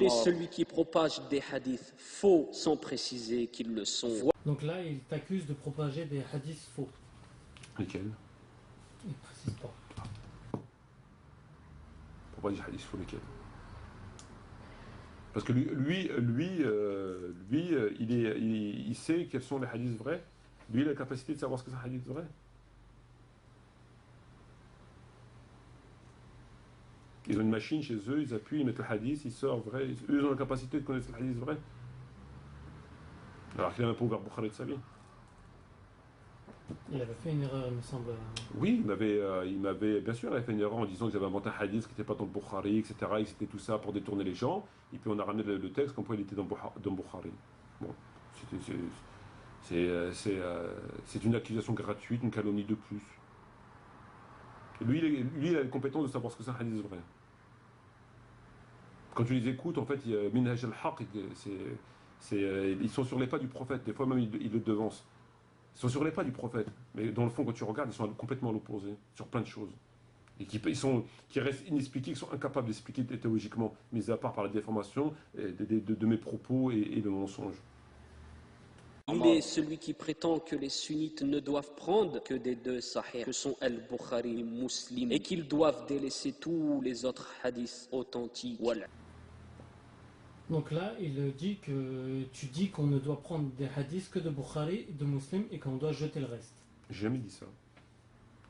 Il est celui qui propage des hadiths faux sans préciser qu'ils le sont. Donc là, il t'accuse de propager des hadiths faux. Lesquels? Il ne précise pas. Pourquoi dire hadith faux, lesquels? Parce que il sait quels sont les hadiths vrais. Lui, il a la capacité de savoir ce que c'est un hadith vrai. Ils ont une machine chez eux, ils appuient, ils mettent le hadith, il sort vrai. Eux, ils ont la capacité de connaître le hadith vrai. Alors qu'il a même pas ouvert Bukhari de sa vie. Il avait fait une erreur, il me semble. Oui, bien sûr, il avait fait une erreur en disant qu'ils avaient inventé un hadith qui n'était pas dans le Bukhari, etc. Et c'était tout ça pour détourner les gens. Et puis on a ramené le texte comme quoi il était dans Bukhari. Bon, c'est une accusation gratuite, une calomnie de plus. Et lui, il a les compétences de savoir ce que c'est un hadith vrai. Quand tu les écoutes, en fait, Minhaj al-Haq, ils sont sur les pas du prophète. Des fois même, ils le devancent. Ils sont sur les pas du prophète. Mais dans le fond, quand tu regardes, ils sont complètement à l'opposé, sur plein de choses. Et qui restent inexpliqués, qui sont incapables d'expliquer théologiquement, mis à part par la déformation de mes propos et de mensonges. Il est celui qui prétend que les sunnites ne doivent prendre que des deux sahih, que sont Al-Bukhari et Muslim, et qu'ils doivent délaisser tous les autres hadiths authentiques. Voilà. Donc là, il dit que tu dis qu'on ne doit prendre des hadiths que de Bukhari et de Muslim et qu'on doit jeter le reste. J'ai jamais dit ça.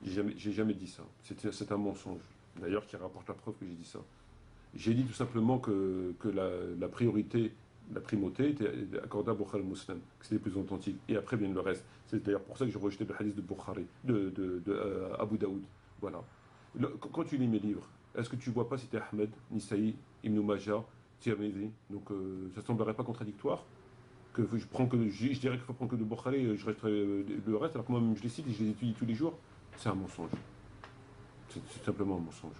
J'ai jamais dit ça. C'est un mensonge. D'ailleurs, qui rapporte la preuve que j'ai dit ça. J'ai dit tout simplement que la priorité, la primauté était accordée à Bukhari et Muslim, que c'était plus authentique. Et après vient le reste. C'est d'ailleurs pour ça que j'ai rejeté le hadith de Bukhari, de Abu Daoud. Voilà. Quand tu lis mes livres, est-ce que tu vois pas si c'était Ahmed, Nisaï, Ibn Majah, Tirmidhi? Donc ça ne semblerait pas contradictoire que je dirais qu'il faut prendre que de Bukhari, je resterai le reste, alors que moi-même je les cite et je les étudie tous les jours. C'est un mensonge. C'est simplement un mensonge.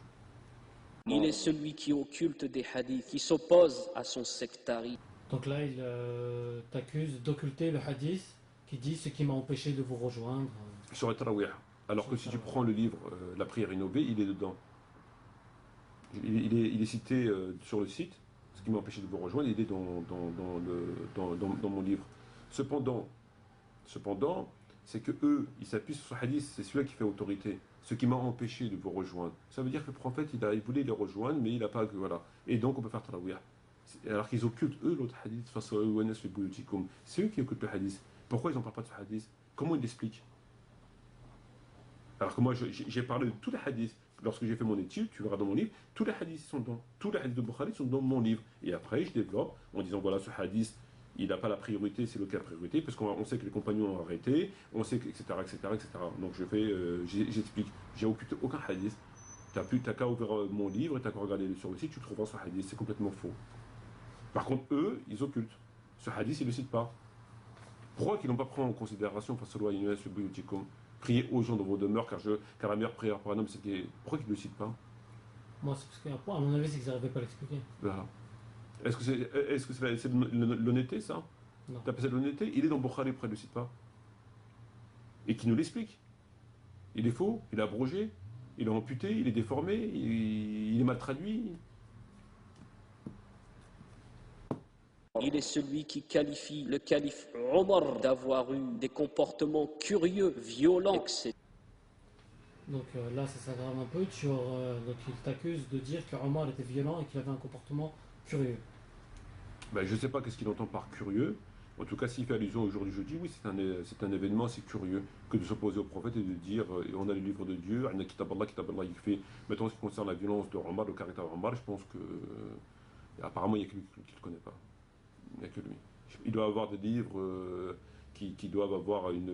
Il est celui qui occulte des hadiths, qui s'oppose à son sectarisme. Donc là, il t'accuse d'occulter le hadith qui dit ce qui m'a empêché de vous rejoindre. Sur le Tarawih. Alors que si tu prends le livre La prière innovée, il est dedans. Il est cité sur le site. Ce qui m'a empêché de vous rejoindre, il est dans mon livre. Cependant, c'est que eux, ils s'appuient sur ce hadith, c'est celui-là qui fait autorité. Ce qui m'a empêché de vous rejoindre. Ça veut dire que le prophète, il voulait les rejoindre, mais il n'a pas. Voilà. Et donc, on peut faire tarawih. Alors qu'ils occultent, eux, l'autre hadith, c'est eux qui occultent le hadith. Pourquoi ils n'en parlent pas de ce hadith? Comment ils l'expliquent? Alors que moi, j'ai parlé de tous les hadiths. Lorsque j'ai fait mon étude, tu verras dans mon livre, tous les hadiths sont dedans. Tous les hadiths de Bukhari sont dans mon livre. Et après, je développe en disant voilà, ce hadith, il n'a pas la priorité, c'est lequel la priorité, parce qu'on sait que les compagnons ont arrêté, on sait que, etc., etc., etc. Donc j'explique. J'ai occulté aucun hadith. T'as qu'à ouvrir mon livre et t'as qu'à regarder sur le site, tu trouveras ce hadith. C'est complètement faux. Par contre, eux, ils occultent. Ce hadith, ils ne le citent pas. Pourquoi qu'ils n'ont pas pris en considération face à prier aux gens dans vos demeures, car la meilleure prière pour un homme, c'est que. Pourquoi qu'ils ne le citent pas? Moi, c'est parce qu'à mon avis, c'est qu'ils n'arrivaient pas à l'expliquer. Voilà. Est-ce que c'est l'honnêteté, ça? Non. T'as passé l'honnêteté? Il est dans Bukhari, pourquoi il ne le cite pas? Et qui nous l'explique. Il est faux, il est abrogé, il est amputé, il est déformé, il est mal traduit. Il est celui qui qualifie le calife Omar d'avoir eu des comportements curieux, violents, etc. Donc là, ça s'aggrave un peu. Donc il t'accuse de dire que Omar était violent et qu'il avait un comportement curieux. Ben, je ne sais pas qu'est-ce qu'il entend par curieux. En tout cas, s'il fait allusion au jour du jeudi, oui, c'est un événement assez curieux que de s'opposer au prophète et de dire on a le livre de Dieu, on a Kitab Allah, il fait. Maintenant, en ce qui concerne la violence de Omar, le caractère de Omar, je pense que. Apparemment, il n'y a que lui qui ne le connaît pas. Il n'y a que lui. Il doit avoir des livres qui doivent avoir il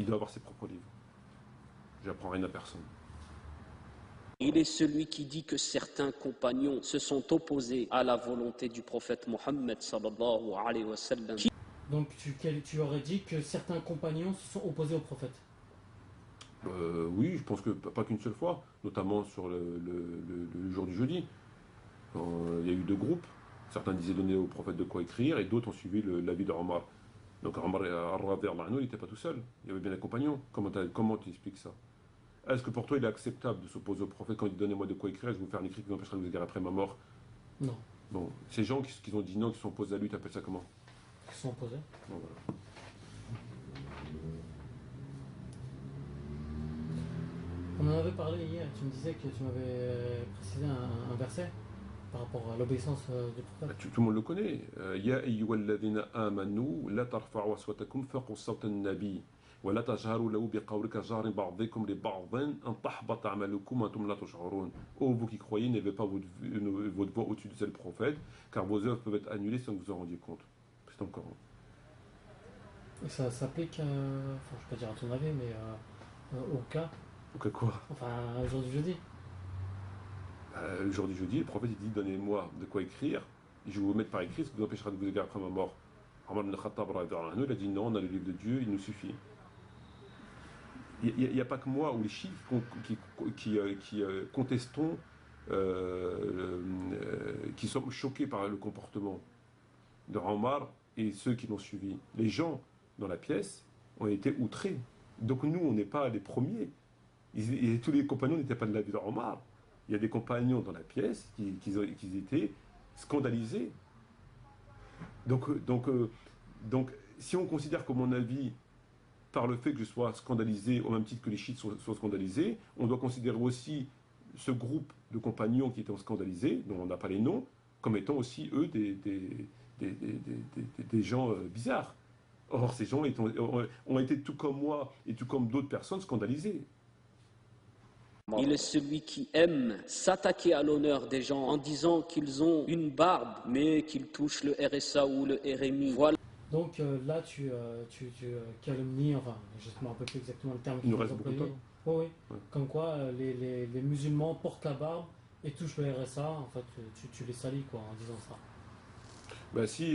doit avoir ses propres livres. J'apprends rien à personne. Il est celui qui dit que certains compagnons se sont opposés à la volonté du prophète Mohammed sallallahu alayhi wa sallam. Donc tu aurais dit que certains compagnons se sont opposés au prophète? Oui, je pense que pas qu'une seule fois, notamment sur le jour du jeudi. Il y a eu deux groupes. Certains disaient donner au prophète de quoi écrire et d'autres ont suivi l'avis de Omar. Donc Omar, il n'était pas tout seul. Il y avait bien des compagnons. Comment tu expliques ça? Est-ce que pour toi il est acceptable de s'opposer au prophète quand il dit donnez-moi de quoi écrire, je vais vous faire un écrit qui vous empêchera de vous égarer après ma mort? Non. Bon, ces gens qui ont dit non, qui sont opposés à lui, tu appelles ça comment? Ils sont opposés. Bon, voilà. On en avait parlé hier, tu me disais que tu m'avais précisé un verset par rapport à l'obéissance du prophète. Tout le monde le connaît. Ya ayyuhalladhina amanu la tarfa'u aswatakum fawqa sawti an-nabi wa la tajharu lahu biqawli kajahri ba'dikum li ba'din an tahbata a'malukum wa antum la tash'urun. Ô vous qui croyez, n'élevez pas votre voix au-dessus de celle du prophète, car vos œuvres peuvent être annulées sans que vous en rendiez compte. C'est encore. Et ça s'applique, enfin je ne vais pas dire à ton avis, mais au cas, Donc quoi? enfin aujourd'hui jeudi. Aujourd'hui jeudi, le prophète il dit donnez-moi de quoi écrire, et je vais vous mettre par écrit ce qui vous empêchera de vous égarer après ma mort. Omar ibn Khattab il a dit non, on a le livre de Dieu, il nous suffit. Il n'y a pas que moi ou les chiites qui contestons, qui sommes choqués par le comportement de Omar et ceux qui l'ont suivi. Les gens dans la pièce ont été outrés. Donc nous, on n'est pas les premiers. Tous les compagnons n'étaient pas de l'avis de Omar. Il y a des compagnons dans la pièce qui étaient scandalisés. Donc, si on considère que mon avis, par le fait que je sois scandalisé, au même titre que les chiites soient scandalisés, on doit considérer aussi ce groupe de compagnons qui étaient scandalisés, dont on n'a pas les noms, comme étant aussi, eux, des gens bizarres. Or, ces gens ont été, tout comme moi et tout comme d'autres personnes, scandalisés. Il est celui qui aime s'attaquer à l'honneur des gens en disant qu'ils ont une barbe, mais qu'ils touchent le RSA ou le RMI. Voilà. Donc là, tu calomnies, enfin, je ne me rappelle plus exactement le terme Il nous qu'ils reste ont beaucoup de employé. temps. Oui, oui. Ouais. Comme quoi les musulmans portent la barbe et touchent le RSA. En fait, tu les salis quoi en disant ça. Ben si,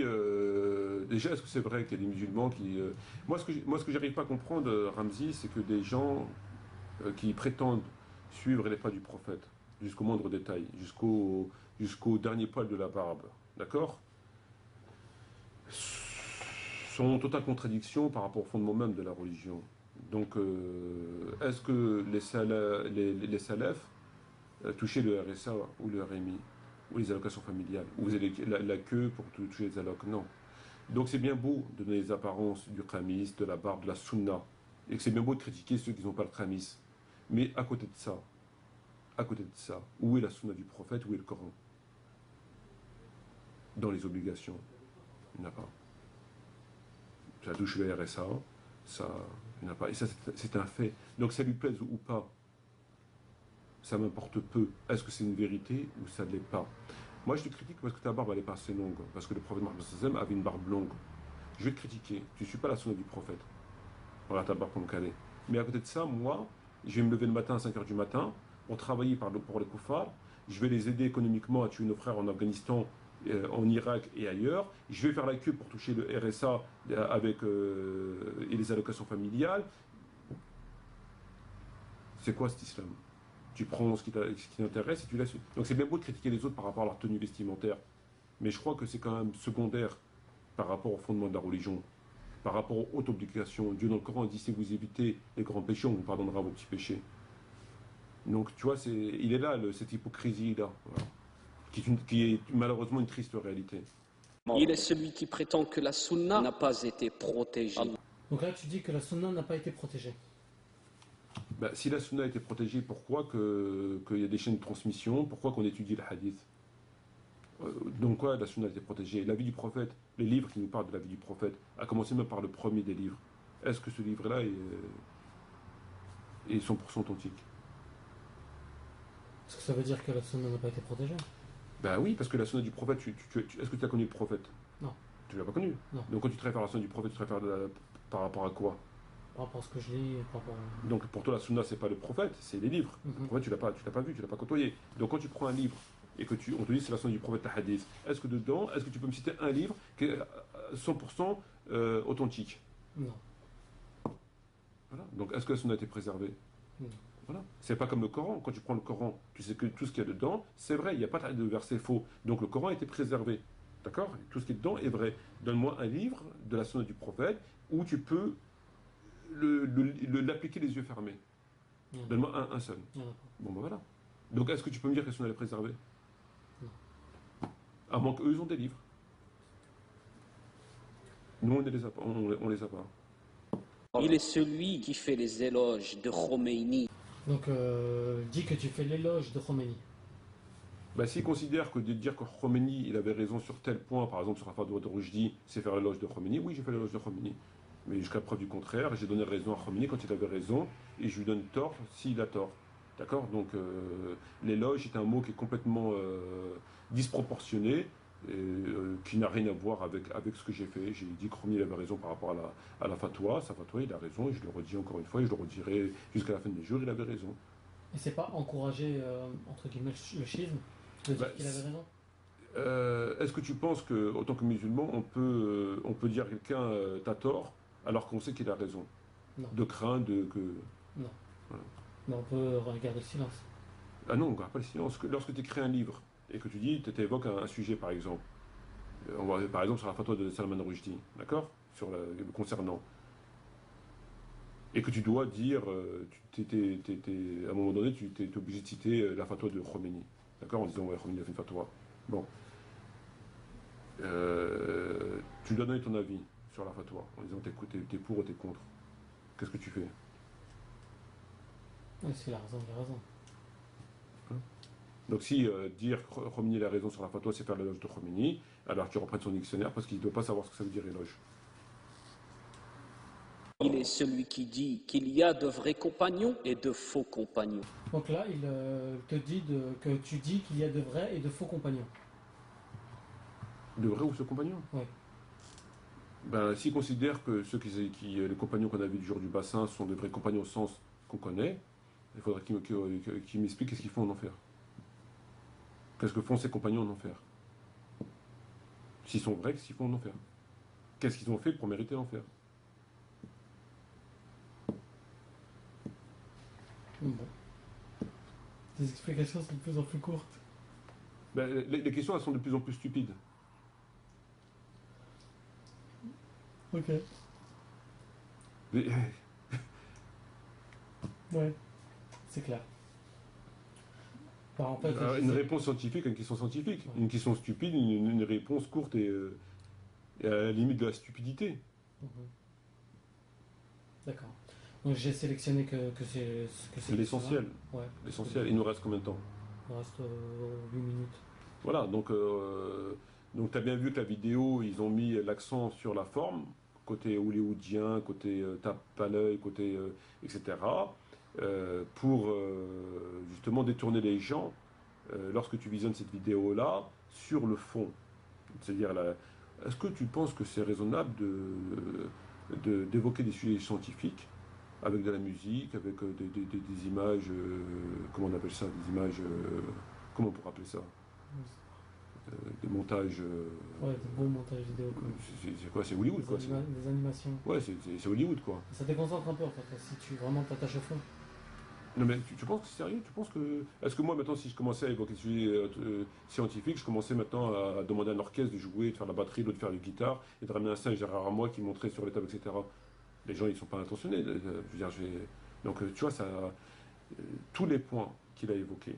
déjà, est-ce que c'est vrai qu'il y a des musulmans qui... Moi, ce que j'arrive pas à comprendre, Ramzi, c'est que des gens qui prétendent suivre les pas du prophète, jusqu'au moindre détail, jusqu'au dernier poil de la barbe, d'accord, sont en totale contradiction par rapport au fondement même de la religion. Donc, est-ce que les salafs touchaient le RSA ou le RMI ou les allocations familiales, ou vous avez la queue pour toucher les allocs? Non. Donc c'est bien beau de donner les apparences du khamis, de la barbe, de la sunna, et que c'est bien beau de critiquer ceux qui n'ont pas le khamis. Mais à côté de ça, où est la sunna du prophète, où est le Coran? Dans les obligations, il n'y en a pas. Ça touche le RSA, ça, il n'y en a pas. Et ça, c'est un fait. Donc ça lui plaise ou pas, ça m'importe peu. Est-ce que c'est une vérité ou ça ne l'est pas? Moi, je te critique parce que ta barbe, elle n'est pas assez longue. Parce que le prophète Mohammed avait une barbe longue. Je vais te critiquer. Tu ne suis pas la sunna du prophète. Voilà ta barbe comme qu'elle est. Mais à côté de ça, moi, je vais me lever le matin à 5h du matin pour travailler pour les koufars. Je vais les aider économiquement à tuer nos frères en Afghanistan, en Irak et ailleurs. Je vais faire la queue pour toucher le RSA et les allocations familiales. C'est quoi cet islam? Tu prends ce qui t'intéresse et tu laisses. Donc c'est bien beau de critiquer les autres par rapport à leur tenue vestimentaire. Mais je crois que c'est quand même secondaire par rapport au fondement de la religion, par rapport aux hautes obligations. Dieu dans le Coran dit si vous évitez les grands péchés, on vous pardonnera vos petits péchés. Donc tu vois, il est là, cette hypocrisie-là, voilà, qui est malheureusement une triste réalité. Il est celui qui prétend que la sunna n'a pas été protégée. Donc là, tu dis que la sunna n'a pas été protégée. Ben, si la sunna a été protégée, pourquoi qu'il y a des chaînes de transmission? Pourquoi qu'on étudie le hadith? Donc quoi, la sunna a été protégée? La vie du prophète, les livres qui nous parlent de la vie du prophète, à commencer même par le premier des livres. Est-ce que ce livre-là est 100% authentique? Est-ce que ça veut dire que la sunna n'a pas été protégée? Ben oui, parce que la sunna du prophète, est-ce que tu as connu le prophète? Non. Tu ne l'as pas connu? Non. Donc quand tu te réfères à la sunna du prophète, tu te réfères par rapport à quoi? Par rapport à ce que je lis, par rapport à... Donc pour toi, la sunna, c'est pas le prophète, c'est les livres. Le prophète, tu l'as pas vu, tu l'as pas côtoyé. Donc quand tu prends un livre et que on te dit c'est la sunna du prophète, ta hadith, est-ce que tu peux me citer un livre qui est 100% authentique? Non. Voilà. Donc est-ce que la sunna a été préservée? Non. Voilà. C'est pas comme le Coran. Quand tu prends le Coran, tu sais que tout ce qu'il y a dedans, c'est vrai, il n'y a pas de verset faux. Donc le Coran a été préservé. D'accord? Tout ce qui est dedans est vrai. Donne-moi un livre de la sunna du prophète où tu peux l'appliquer les yeux fermés. Il y en a Donne-moi un seul. il y en a pas. Bon, ben voilà. Donc, est-ce que tu peux me dire qu'elles sont les préserver? Non. À moins qu'eux, ils ont des livres. Nous, on ne les a pas. On les a pas. Il est celui qui fait les éloges de Khomeini. Donc, dis que tu fais l'éloge de Khomeini. Bah, s'ils considèrent que de dire que Khomeini, il avait raison sur tel point, par exemple sur la fatwa de Rushdie, c'est faire l'éloge de Khomeini, oui, j'ai fait l'éloge de Khomeini. Mais jusqu'à preuve du contraire, j'ai donné raison à Khomeini quand il avait raison, et je lui donne tort s'il a tort. D'accord? Donc, l'éloge est un mot qui est complètement disproportionné, et, qui n'a rien à voir avec ce que j'ai fait. J'ai dit que Khomeini avait raison par rapport à la fatwa. Sa fatwa, il a raison, et je le redis encore une fois, et je le redirai jusqu'à la fin des jours, il avait raison. Et c'est pas encourager, entre guillemets, le schisme de dire Bah, qu'il avait raison? Est-ce que tu penses que, en tant que musulman, on peut dire à quelqu'un t'as tort alors qu'on sait qu'il a raison? Non. De crainte que. Non. Voilà. Mais on peut regarder le silence. Ah non, on ne garde pas le silence. Lorsque tu écris un livre et que tu dis, tu évoques un sujet par exemple, on va par exemple sur la fatwa de Salman Rushdie, d'accord? Le concernant. Et que tu dois dire, à un moment donné, tu es obligé de citer la fatwa de Khomeini, d'accord? En disant, ouais, Khomeini a fait une fatwa. Bon. Tu dois donner ton avis sur la fatwa, en disant t'es pour ou t'es contre. Qu'est-ce que tu fais? Oui, s'il a raison, il a raison. Donc si dire Khomeini a raison sur la fatwa, c'est faire l'éloge de Khomeini, alors tu reprends son dictionnaire parce qu'il ne doit pas savoir ce que ça veut dire éloge. Il est celui qui dit qu'il y a de vrais compagnons et de faux compagnons. Donc là, il te dit que tu dis qu'il y a de vrais et de faux compagnons. De vrai ou faux compagnons? Oui. Ben, s'il considère que les compagnons qu'on a vus du jour du bassin sont de vrais compagnons au sens qu'on connaît, il faudrait qu'il m'explique qu'est-ce qu'ils font en enfer. Qu'est-ce que font ces compagnons en enfer? S'ils sont vrais, qu'est-ce qu'ils font en enfer? Qu'est-ce qu'ils ont fait pour mériter l'enfer? Bon. Tes explications sont de plus en plus courtes. Ben, les questions, elles sont de plus en plus stupides. Ok. Mais, Ouais. C'est clair. Bah, en fait, une réponse scientifique à une question scientifique. Ouais. Une question stupide, une réponse courte et à la limite de la stupidité. Mhm. D'accord. Donc j'ai sélectionné que c'est L'essentiel. Ouais. L'essentiel. Il nous reste combien de temps? Il reste 8 minutes. Voilà, donc tu as bien vu que la vidéo, ils ont mis l'accent sur la forme, côté hollywoodien, côté tape à l'œil, côté etc. Pour justement détourner les gens, lorsque tu visionnes cette vidéo-là, sur le fond. C'est-à-dire, est-ce que tu penses que c'est raisonnable d'évoquer des sujets scientifiques avec de la musique, avec des images, comment on appelle ça, des images, comment on pourrait appeler ça? Des montages. Ouais, des beaux montages vidéo. Quoi. C'est quoi? C'est Hollywood, quoi. Des animations. Ouais, c'est Hollywood, quoi. Ça déconcentre un peu, en fait, si tu vraiment t'attaches au fond. Non, mais tu penses que c'est sérieux? Tu penses que. Est-ce que moi, maintenant, si je commençais à évoquer des sujets scientifiques, je commençais maintenant à demander à un orchestre de jouer, de faire la batterie, l'autre de faire la guitare, et de ramener un singe derrière moi qui montrait sur les tables, etc. Les gens, ils sont pas intentionnés. Je veux dire, donc, tu vois, tous les points qu'il a évoqués,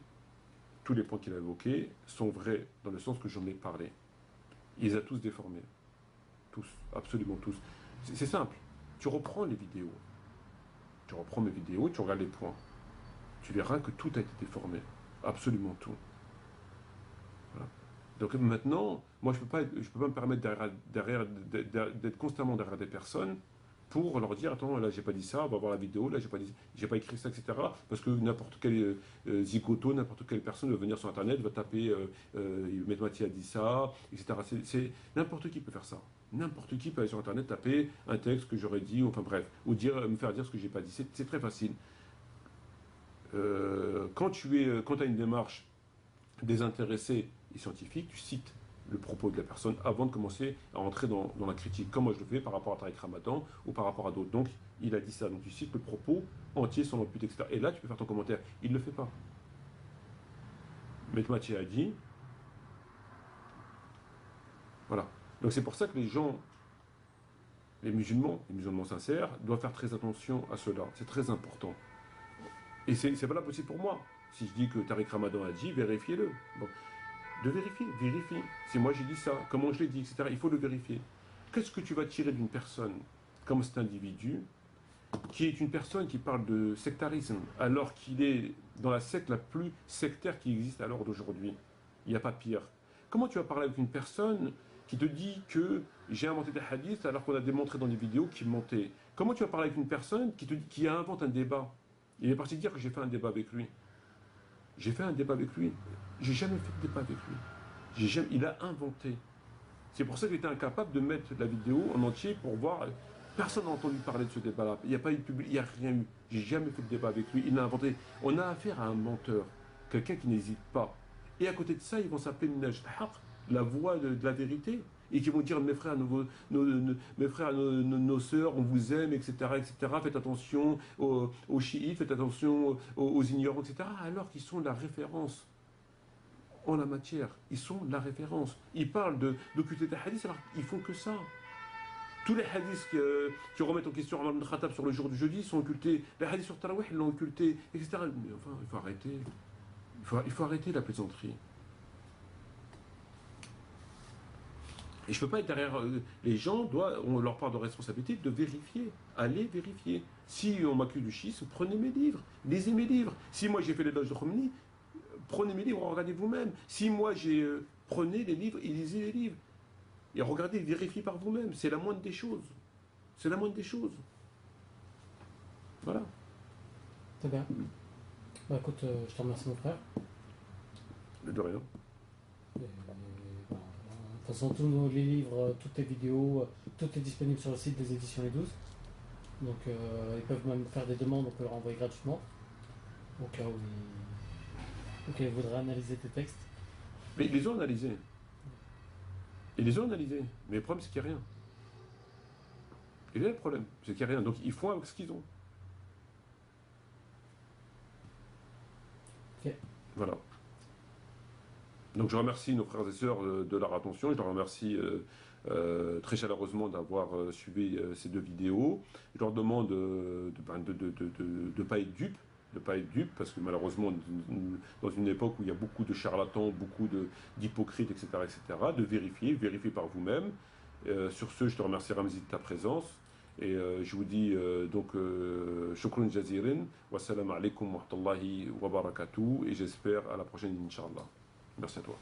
sont vrais dans le sens que j'en ai parlé. Il les a tous déformés. Tous, absolument tous. C'est simple. Tu reprends les vidéos. Tu reprends mes vidéos et tu regardes les points. Tu verras que tout a été déformé. Absolument tout. Voilà. Donc maintenant, moi je peux pas me permettre d'être constamment derrière des personnes pour leur dire attends, là j'ai pas dit ça, on va voir la vidéo, là j'ai pas écrit ça, etc. Parce que n'importe quel zigoto, n'importe quelle personne va venir sur internet, va taper Mathieu a dit ça, etc. N'importe qui peut faire ça. N'importe qui peut aller sur internet taper un texte que j'aurais dit, enfin bref, ou me faire dire ce que j'ai pas dit. C'est très facile. Quand tu as une démarche désintéressée et scientifique, tu cites le propos de la personne avant de commencer à entrer dans la critique, comme moi je le fais par rapport à Tariq Ramadan ou par rapport à d'autres. Donc, il a dit ça. Donc, tu cites le propos entier sans l'empute, etc. Et là, tu peux faire ton commentaire. Il ne le fait pas. Mathieu a dit. Voilà. Donc, c'est pour ça que les musulmans sincères, doivent faire très attention à cela. C'est très important. Et c'est valable aussi pour moi. Si je dis que Tariq Ramadan a dit, vérifiez-le. Bon. De vérifier, vérifie. Si moi j'ai dit ça, comment je l'ai dit, etc. Il faut le vérifier. Qu'est-ce que tu vas tirer d'une personne comme cet individu, qui est une personne qui parle de sectarisme, alors qu'il est dans la secte la plus sectaire qui existe à l'heure d'aujourd'hui? Il n'y a pas pire. Comment tu vas parler avec une personne qui te dit que j'ai inventé des hadiths alors qu'on a démontré dans des vidéos qu'il mentait? Comment tu vas parler avec une personne qui invente un débat? Il est parti dire que j'ai fait un débat avec lui. J'ai fait un débat avec lui. J'ai jamais fait de débat avec lui. Il a inventé. C'est pour ça qu'il était incapable de mettre la vidéo en entier pour voir. Personne n'a entendu parler de ce débat-là. Il n'y a pas eu de public, il n'y a rien eu. J'ai jamais fait de débat avec lui. Il a inventé. On a affaire à un menteur, quelqu'un qui n'hésite pas. Et à côté de ça, ils vont s'appeler Minaj al-Haq, la voix de la vérité, et qui vont dire mes frères, mes frères, nos sœurs, on vous aime, etc., etc. Faites attention aux chiites, faites attention aux ignorants, etc. Alors qu'ils sont la référence en la matière. Ils sont la référence. Ils parlent d'occulter des hadiths alors qu'ils font que ça. Tous les hadiths qui remettent en question Omar ibn Khattab sur le jour du jeudi sont occultés. Les hadiths sur Tarawih, ils l'ont occulté, etc. Mais enfin, il faut arrêter. Il faut arrêter la plaisanterie. Et je ne peux pas être derrière. Les gens ont leur part de responsabilité de vérifier. Allez vérifier. Si on m'accuse du schisme, prenez mes livres. Lisez mes livres. Si moi j'ai fait l'éloge de Khomeini, prenez mes livres, regardez vous-même. Si moi prenez les livres et lisez les livres. Et regardez, vérifiez par vous-même. C'est la moindre des choses. C'est la moindre des choses. Voilà. C'est bien. Bah écoute, je te remercie mon frère. De rien. Et, bah, de toute façon, tous les livres, toutes les vidéos, tout est disponible sur le site des éditions Les 12. Donc ils peuvent même faire des demandes, on peut leur envoyer gratuitement. Au cas où ils voudraient analyser tes textes. Mais ils les ont analysés. Ils les ont analysés. Mais le problème, c'est qu'il n'y a rien. Et là, le problème, c'est qu'il n'y a rien. Donc ils font avec ce qu'ils ont. Ok. Voilà. Donc je remercie nos frères et sœurs de leur attention. Je leur remercie très chaleureusement d'avoir suivi ces deux vidéos. Je leur demande de ne pas être dupes. De ne pas être dupes, parce que malheureusement, dans une époque où il y a beaucoup de charlatans, beaucoup d'hypocrites, etc., de vérifier par vous-même. Sur ce, je te remercie Ramzi de ta présence. Et je vous dis donc shukran jazirin, wassalamu alaikum wa rahmatullahi wa barakatuh, et j'espère à la prochaine, Inch'Allah. Merci à toi.